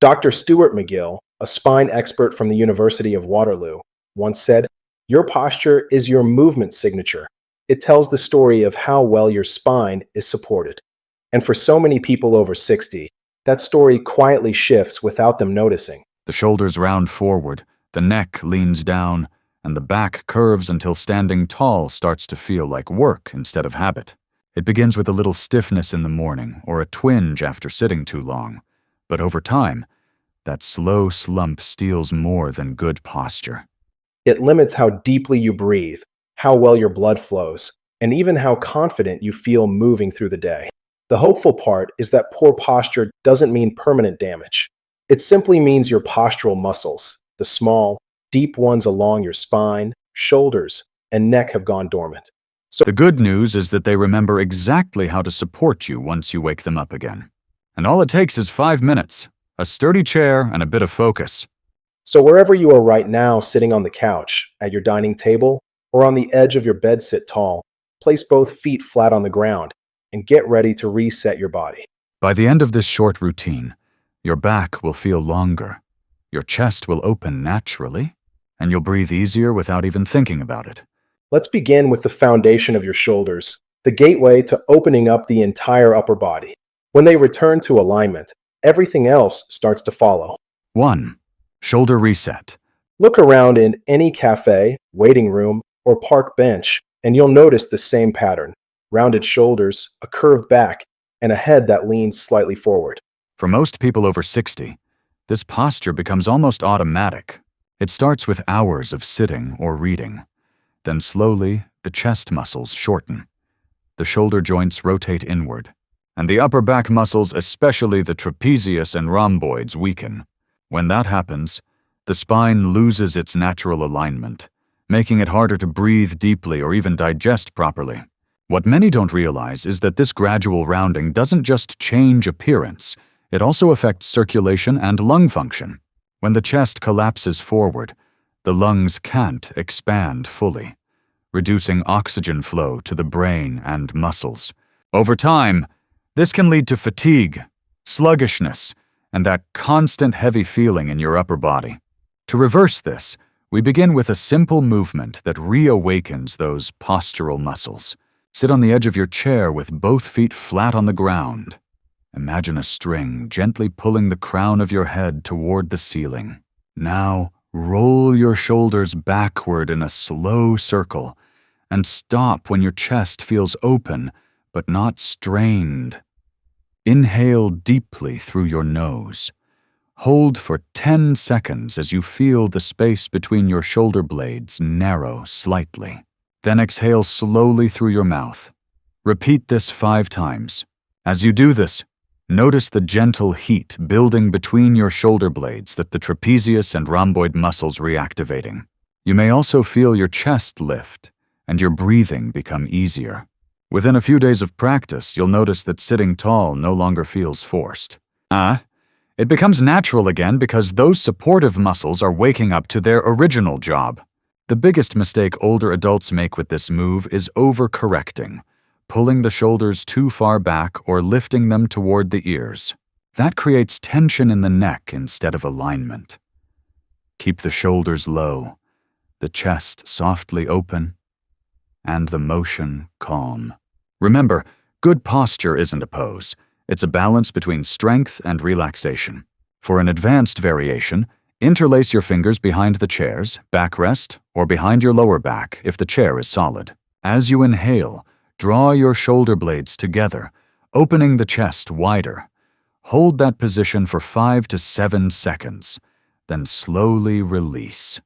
Dr. Stuart McGill, a spine expert from the University of Waterloo, once said, "Your posture is your movement signature. It tells the story of how well your spine is supported." And for so many people over 60, that story quietly shifts without them noticing. The shoulders round forward, the neck leans down, and the back curves until standing tall starts to feel like work instead of habit. It begins with a little stiffness in the morning or a twinge after sitting too long. But over time, that slow slump steals more than good posture. It limits how deeply you breathe, how well your blood flows, and even how confident you feel moving through the day. The hopeful part is that poor posture doesn't mean permanent damage. It simply means your postural muscles, the small, deep ones along your spine, shoulders, and neck have gone dormant. The good news is that they remember exactly how to support you once you wake them up again. And all it takes is 5 minutes, a sturdy chair, and a bit of focus. So wherever you are right now, sitting on the couch, at your dining table, or on the edge of your bed, sit tall. Place both feet flat on the ground and get ready to reset your body. By the end of this short routine, your back will feel longer, your chest will open naturally, and you'll breathe easier without even thinking about it. Let's begin with the foundation of your shoulders, the gateway to opening up the entire upper body. When they return to alignment, everything else starts to follow. 1. Shoulder reset. Look around in any cafe, waiting room, or park bench, and you'll notice the same pattern: rounded shoulders, a curved back, and a head that leans slightly forward. For most people over 60, this posture becomes almost automatic. It starts with hours of sitting or reading. Then slowly, the chest muscles shorten. The shoulder joints rotate inward, and the upper back muscles, especially the trapezius and rhomboids, weaken. When that happens, the spine loses its natural alignment, making it harder to breathe deeply or even digest properly. What many don't realize is that this gradual rounding doesn't just change appearance, it also affects circulation and lung function. When the chest collapses forward, the lungs can't expand fully, reducing oxygen flow to the brain and muscles. Over time, this can lead to fatigue, sluggishness, and that constant heavy feeling in your upper body. To reverse this, we begin with a simple movement that reawakens those postural muscles. Sit on the edge of your chair with both feet flat on the ground. Imagine a string gently pulling the crown of your head toward the ceiling. Now, roll your shoulders backward in a slow circle and stop when your chest feels open but not strained. Inhale deeply through your nose. Hold for 10 seconds as you feel the space between your shoulder blades narrow slightly. Then exhale slowly through your mouth. Repeat this 5 times. As you do this, notice the gentle heat building between your shoulder blades that the trapezius and rhomboid muscles reactivating. You may also feel your chest lift and your breathing become easier. Within a few days of practice, you'll notice that sitting tall no longer feels forced. It becomes natural again because those supportive muscles are waking up to their original job. The biggest mistake older adults make with this move is overcorrecting, pulling the shoulders too far back or lifting them toward the ears. That creates tension in the neck instead of alignment. Keep the shoulders low, the chest softly open, and the motion calm. Remember, good posture isn't a pose. It's a balance between strength and relaxation. For an advanced variation, interlace your fingers behind the chair's backrest or behind your lower back if the chair is solid. As you inhale, draw your shoulder blades together, opening the chest wider. Hold that position for 5 to 7 seconds, then slowly release.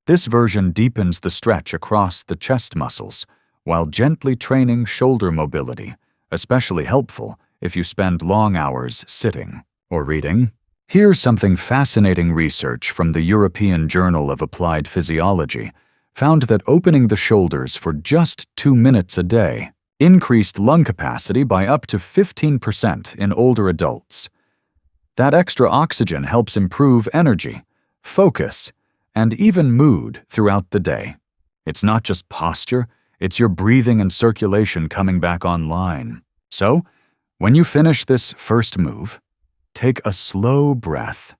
This version deepens the stretch across the chest muscles while gently training shoulder mobility, especially helpful if you spend long hours sitting or reading. Here's something fascinating. Research from the European Journal of Applied Physiology found that opening the shoulders for just 2 minutes a day increased lung capacity by up to 15% in older adults. That extra oxygen helps improve energy, focus, and even mood throughout the day. It's not just posture, it's your breathing and circulation coming back online. So, when you finish this first move, Take a slow breath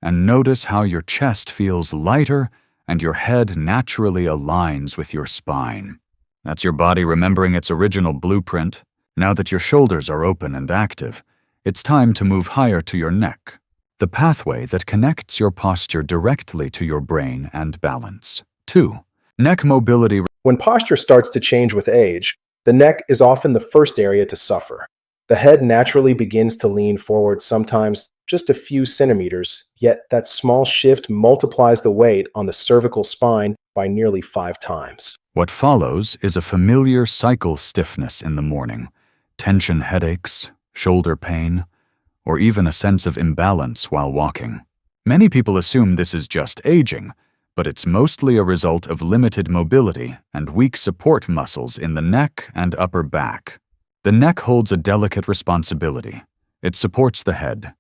and notice how your chest feels lighter and your head naturally aligns with your spine. That's your body remembering its original blueprint. Now that your shoulders are open and active, it's time to move higher to your neck, the pathway that connects your posture directly to your brain and balance. 2. Neck mobility. When posture starts to change with age, the neck is often the first area to suffer. The head naturally begins to lean forward, sometimes just a few centimeters, yet that small shift multiplies the weight on the cervical spine by nearly 5 times. What follows is a familiar cycle stiffness in the morning, tension headaches, shoulder pain, or even a sense of imbalance while walking. Many people assume this is just aging, but it's mostly a result of limited mobility and weak support muscles in the neck and upper back. The neck holds a delicate responsibility. It supports the head,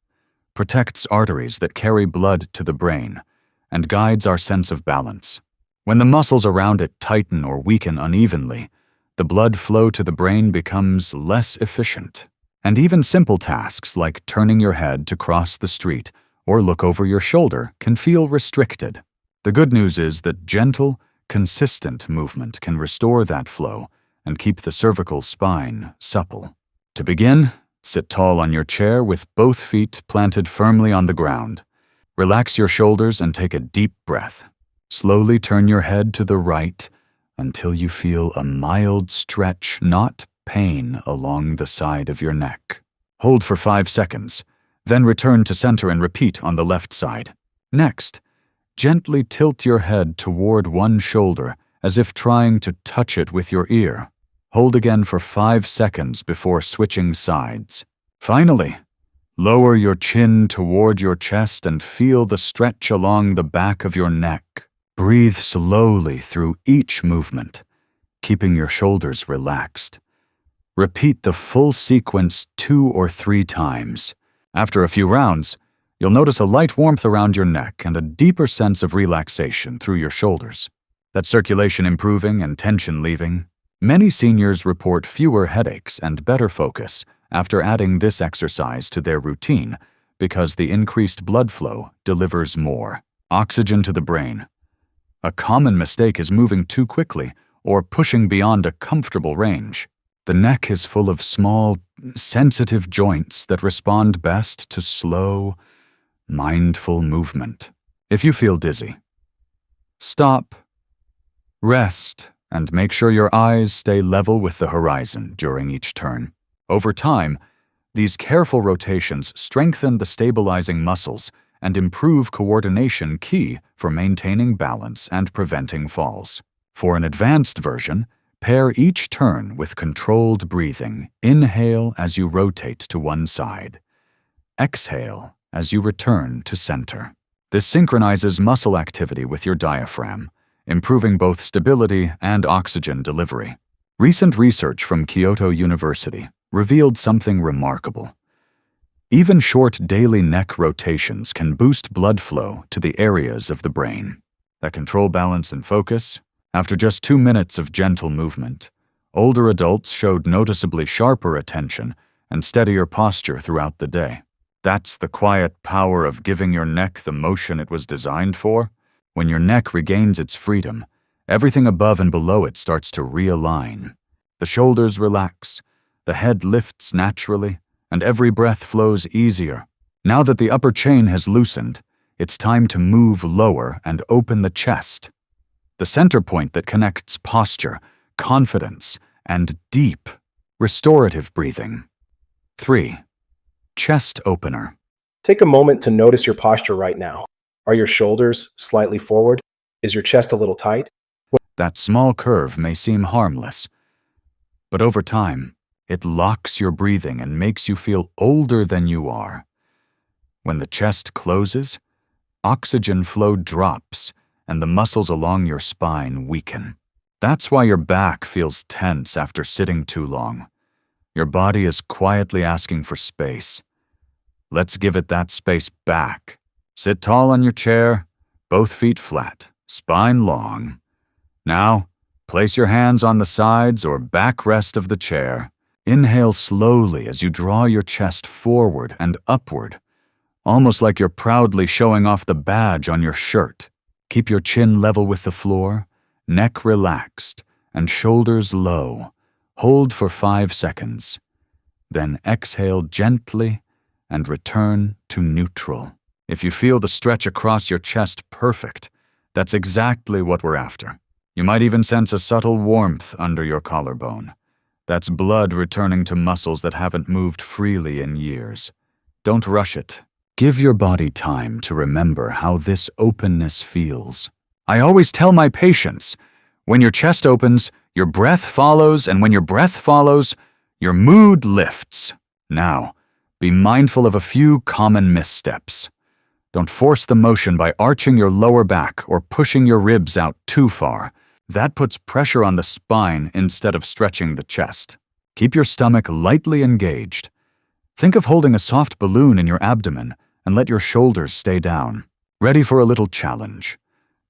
protects arteries that carry blood to the brain, and guides our sense of balance. When the muscles around it tighten or weaken unevenly, the blood flow to the brain becomes less efficient. And even simple tasks like turning your head to cross the street or look over your shoulder can feel restricted. The good news is that gentle, consistent movement can restore that flow and keep the cervical spine supple. To begin, sit tall on your chair with both feet planted firmly on the ground. Relax your shoulders and take a deep breath. Slowly turn your head to the right until you feel a mild stretch, not pain, along the side of your neck. Hold for 5 seconds, then return to center and repeat on the left side. Next, gently tilt your head toward one shoulder as if trying to touch it with your ear. Hold again for 5 seconds before switching sides. Finally, lower your chin toward your chest and feel the stretch along the back of your neck. Breathe slowly through each movement, keeping your shoulders relaxed. Repeat the full sequence 2 or 3 times. After a few rounds, you'll notice a light warmth around your neck and a deeper sense of relaxation through your shoulders. That circulation improving and tension leaving. Many seniors report fewer headaches and better focus after adding this exercise to their routine because the increased blood flow delivers more oxygen to the brain. A common mistake is moving too quickly or pushing beyond a comfortable range. The neck is full of small, sensitive joints that respond best to slow, mindful movement. If you feel dizzy, stop, rest, and make sure your eyes stay level with the horizon during each turn. Over time, these careful rotations strengthen the stabilizing muscles and improve coordination, key for maintaining balance and preventing falls. For an advanced version, pair each turn with controlled breathing. Inhale as you rotate to one side. Exhale as you return to center. This synchronizes muscle activity with your diaphragm, improving both stability and oxygen delivery. Recent research from Kyoto University revealed something remarkable. Even short daily neck rotations can boost blood flow to the areas of the brain that control balance and focus. After just 2 minutes of gentle movement, older adults showed noticeably sharper attention and steadier posture throughout the day. That's the quiet power of giving your neck the motion it was designed for. When your neck regains its freedom, everything above and below it starts to realign. The shoulders relax, the head lifts naturally, and every breath flows easier. Now that the upper chain has loosened, it's time to move lower and open the chest, the center point that connects posture, confidence, and deep, restorative breathing. 3. Chest opener. Take a moment to notice your posture right now. Are your shoulders slightly forward? Is your chest a little tight? That small curve may seem harmless, but over time, it locks your breathing and makes you feel older than you are. When the chest closes, oxygen flow drops and the muscles along your spine weaken. That's why your back feels tense after sitting too long. Your body is quietly asking for space. Let's give it that space back. Sit tall on your chair, both feet flat, spine long. Now, place your hands on the sides or backrest of the chair. Inhale slowly as you draw your chest forward and upward, almost like you're proudly showing off the badge on your shirt. Keep your chin level with the floor, neck relaxed, and shoulders low. Hold for 5 seconds. Then exhale gently and return to neutral. If you feel the stretch across your chest perfect, that's exactly what we're after. You might even sense a subtle warmth under your collarbone. That's blood returning to muscles that haven't moved freely in years. Don't rush it. Give your body time to remember how this openness feels. I always tell my patients, when your chest opens, your breath follows, and when your breath follows, your mood lifts. Now, be mindful of a few common missteps. Don't force the motion by arching your lower back or pushing your ribs out too far. That puts pressure on the spine instead of stretching the chest. Keep your stomach lightly engaged. Think of holding a soft balloon in your abdomen and let your shoulders stay down. Ready for a little challenge.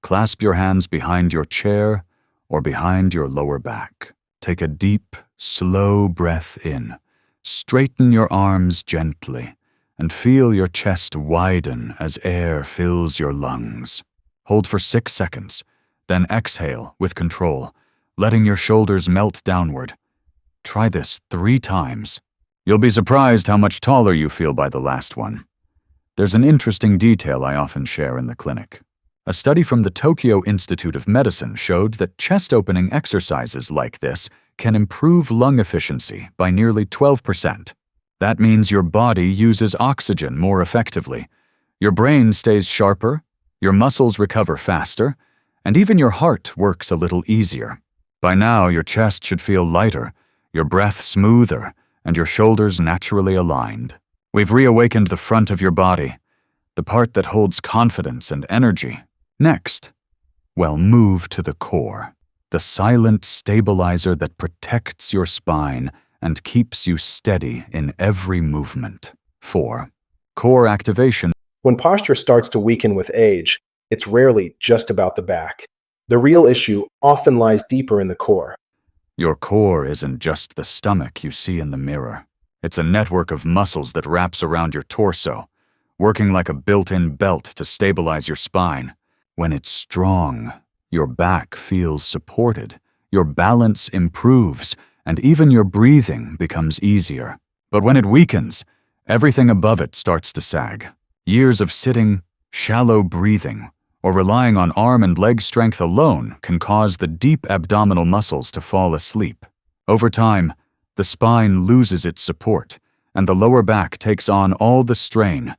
Clasp your hands behind your chair or behind your lower back. Take a deep, slow breath in. Straighten your arms gently and feel your chest widen as air fills your lungs. Hold for 6 seconds, then exhale with control, letting your shoulders melt downward. Try this 3 times. You'll be surprised how much taller you feel by the last one. There's an interesting detail I often share in the clinic. A study from the Tokyo Institute of Medicine showed that chest-opening exercises like this can improve lung efficiency by nearly 12%. That means your body uses oxygen more effectively, your brain stays sharper, your muscles recover faster, and even your heart works a little easier. By now, your chest should feel lighter, your breath smoother, and your shoulders naturally aligned. We've reawakened the front of your body, the part that holds confidence and energy. Next, move to the core, the silent stabilizer that protects your spine and keeps you steady in every movement. 4. Core activation. When posture starts to weaken with age, it's rarely just about the back. The real issue often lies deeper in the core. Your core isn't just the stomach you see in the mirror. It's a network of muscles that wraps around your torso, working like a built-in belt to stabilize your spine. When it's strong, your back feels supported, your balance improves, and even your breathing becomes easier. But when it weakens, everything above it starts to sag. Years of sitting, shallow breathing, or relying on arm and leg strength alone can cause the deep abdominal muscles to fall asleep. Over time, the spine loses its support, and the lower back takes on all the strain.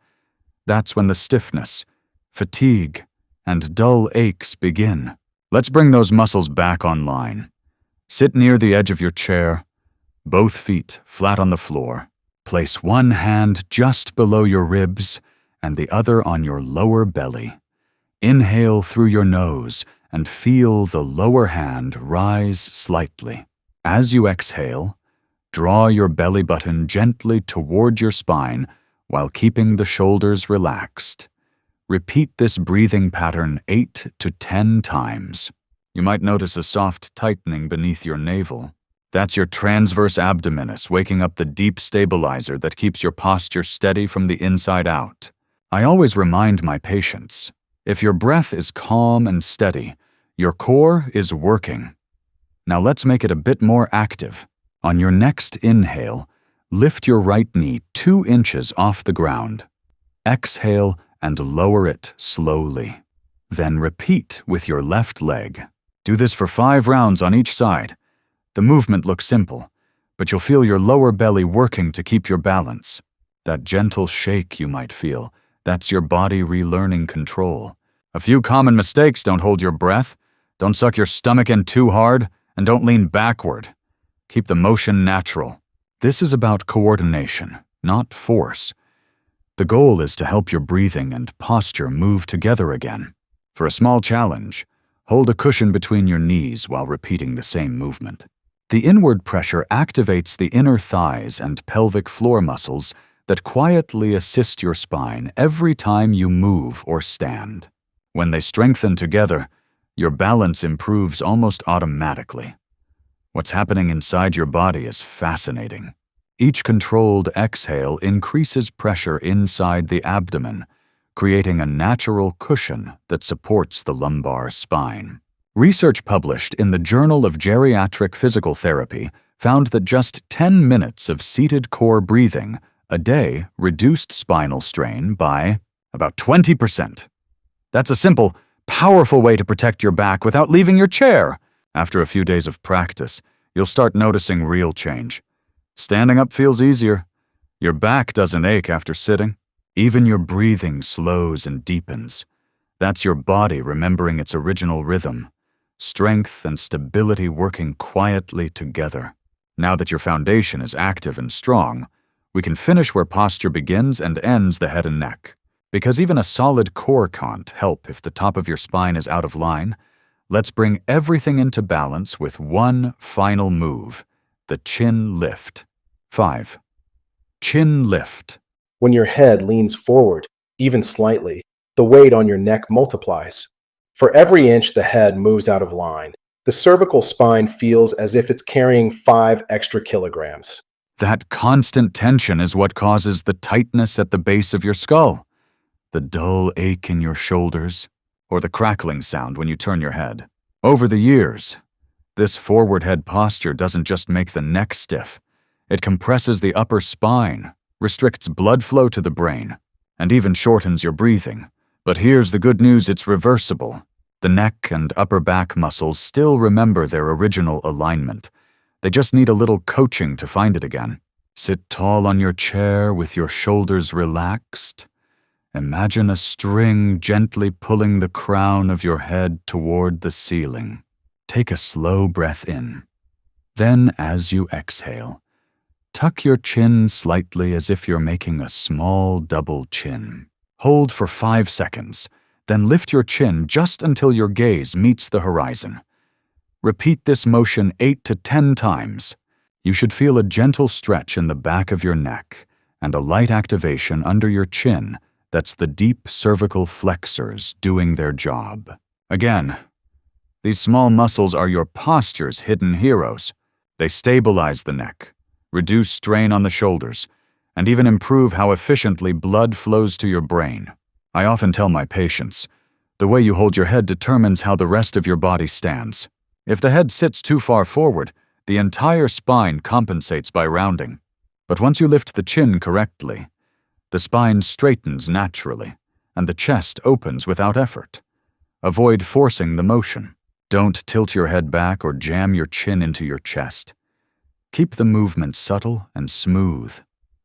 That's when the stiffness, fatigue, and dull aches begin. Let's bring those muscles back online. Sit near the edge of your chair, both feet flat on the floor. Place one hand just below your ribs and the other on your lower belly. Inhale through your nose and feel the lower hand rise slightly. As you exhale, draw your belly button gently toward your spine while keeping the shoulders relaxed. Repeat this breathing pattern 8 to 10 times. You might notice a soft tightening beneath your navel. That's your transverse abdominis waking up the deep stabilizer that keeps your posture steady from the inside out. I always remind my patients, if your breath is calm and steady, your core is working. Now let's make it a bit more active. On your next inhale, lift your right knee 2 inches off the ground. Exhale and lower it slowly. Then repeat with your left leg. Do this for 5 rounds on each side. The movement looks simple, but you'll feel your lower belly working to keep your balance. That gentle shake you might feel, that's your body relearning control. A few common mistakes: don't hold your breath, don't suck your stomach in too hard, and don't lean backward. Keep the motion natural. This is about coordination, not force. The goal is to help your breathing and posture move together again. For a small challenge, hold a cushion between your knees while repeating the same movement. The inward pressure activates the inner thighs and pelvic floor muscles that quietly assist your spine every time you move or stand. When they strengthen together, your balance improves almost automatically. What's happening inside your body is fascinating. Each controlled exhale increases pressure inside the abdomen, creating a natural cushion that supports the lumbar spine. Research published in the Journal of Geriatric Physical Therapy found that just 10 minutes of seated core breathing a day reduced spinal strain by about 20%. That's a simple, powerful way to protect your back without leaving your chair. After a few days of practice, you'll start noticing real change. Standing up feels easier. Your back doesn't ache after sitting. Even your breathing slows and deepens. That's your body remembering its original rhythm. Strength and stability working quietly together. Now that your foundation is active and strong, we can finish where posture begins and ends the head and neck. Because even a solid core can't help if the top of your spine is out of line, let's bring everything into balance with one final move, the chin lift. 5. Chin lift. When your head leans forward, even slightly, the weight on your neck multiplies. For every inch the head moves out of line, the cervical spine feels as if it's carrying 5 extra kilograms. That constant tension is what causes the tightness at the base of your skull, the dull ache in your shoulders, or the crackling sound when you turn your head. Over the years, this forward head posture doesn't just make the neck stiff, it compresses the upper spine, restricts blood flow to the brain, and even shortens your breathing. But here's the good news, it's reversible. The neck and upper back muscles still remember their original alignment. They just need a little coaching to find it again. Sit tall on your chair with your shoulders relaxed. Imagine a string gently pulling the crown of your head toward the ceiling. Take a slow breath in. Then, as you exhale, tuck your chin slightly as if you're making a small double chin. Hold for 5 seconds, then lift your chin just until your gaze meets the horizon. Repeat this motion 8 to 10 times. You should feel a gentle stretch in the back of your neck and a light activation under your chin. That's the deep cervical flexors doing their job. Again, these small muscles are your posture's hidden heroes. They stabilize the neck, reduce strain on the shoulders, and even improve how efficiently blood flows to your brain. I often tell my patients, the way you hold your head determines how the rest of your body stands. If the head sits too far forward, the entire spine compensates by rounding. But once you lift the chin correctly, the spine straightens naturally, and the chest opens without effort. Avoid forcing the motion. Don't tilt your head back or jam your chin into your chest. Keep the movement subtle and smooth,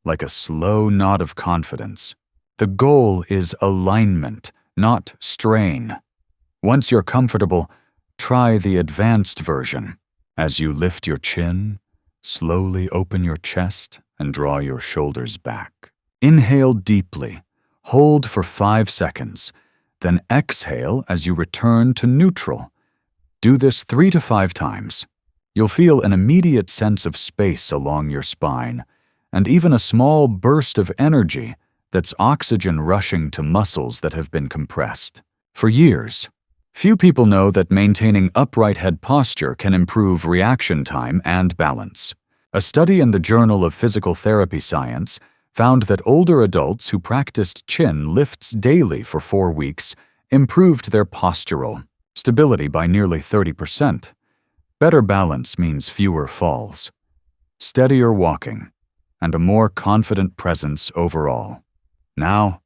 like a slow nod of confidence. The goal is alignment, not strain. Once you're comfortable, try the advanced version. As you lift your chin, slowly open your chest and draw your shoulders back. Inhale deeply, hold for 5 seconds, then exhale as you return to neutral. Do this 3 to 5 times. You'll feel an immediate sense of space along your spine, and even a small burst of energy that's oxygen rushing to muscles that have been compressed. For years, few people know that maintaining upright head posture can improve reaction time and balance. A study in the Journal of Physical Therapy Science found that older adults who practiced chin lifts daily for 4 weeks improved their postural stability by nearly 30%. Better balance means fewer falls, steadier walking, and a more confident presence overall. Now,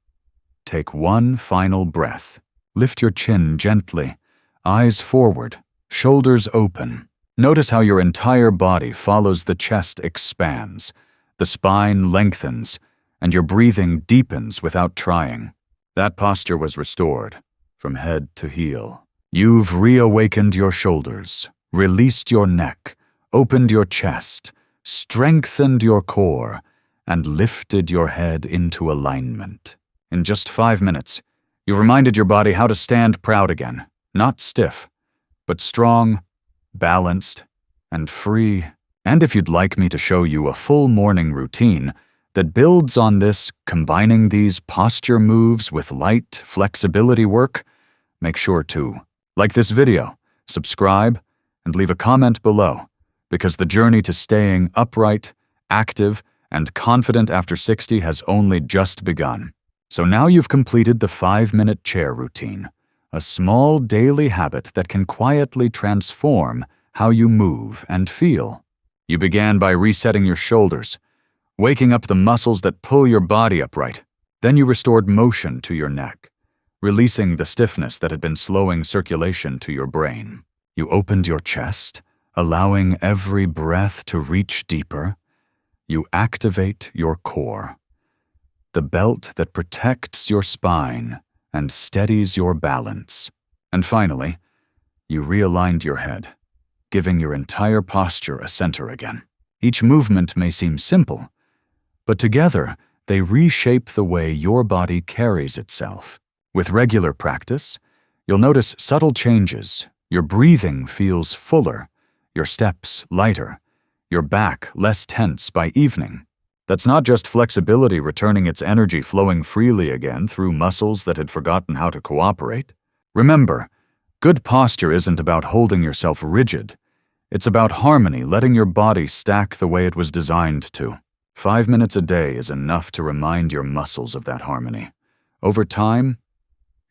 take one final breath. Lift your chin gently, eyes forward, shoulders open. Notice how your entire body follows the chest expands, the spine lengthens, and your breathing deepens without trying. That posture was restored, from head to heel. You've reawakened your shoulders, released your neck, opened your chest, strengthened your core, and lifted your head into alignment. In just 5 minutes, you've reminded your body how to stand proud again, not stiff, but strong, balanced, and free. And if you'd like me to show you a full morning routine that builds on this, combining these posture moves with light flexibility work, make sure to like this video, subscribe, and leave a comment below, because the journey to staying upright, active, and confident after 60 has only just begun. So now you've completed the 5-minute chair routine, a small daily habit that can quietly transform how you move and feel. You began by resetting your shoulders, waking up the muscles that pull your body upright. Then you restored motion to your neck, releasing the stiffness that had been slowing circulation to your brain. You opened your chest, allowing every breath to reach deeper. You activate your core, the belt that protects your spine and steadies your balance. And finally, you realigned your head, giving your entire posture a center again. Each movement may seem simple, but together they reshape the way your body carries itself. With regular practice, you'll notice subtle changes. Your breathing feels fuller, your steps lighter, your back less tense by evening. That's not just flexibility returning its energy flowing freely again through muscles that had forgotten how to cooperate. Remember, good posture isn't about holding yourself rigid. It's about harmony, letting your body stack the way it was designed to. 5 minutes a day is enough to remind your muscles of that harmony. Over time,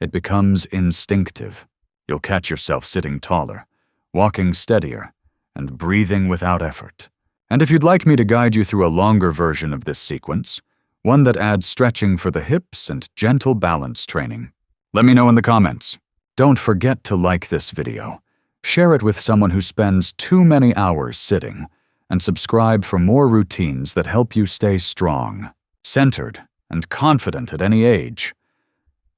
it becomes instinctive. You'll catch yourself sitting taller, walking steadier, and breathing without effort. And if you'd like me to guide you through a longer version of this sequence, one that adds stretching for the hips and gentle balance training, let me know in the comments. Don't forget to like this video, share it with someone who spends too many hours sitting, and subscribe for more routines that help you stay strong, centered, and confident at any age.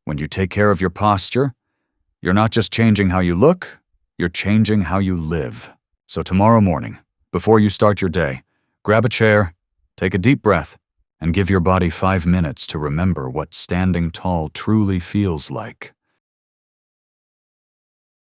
When you take care of your posture, you're not just changing how you look, you're changing how you live. So tomorrow morning, before you start your day, grab a chair, take a deep breath, and give your body 5 minutes to remember what standing tall truly feels like.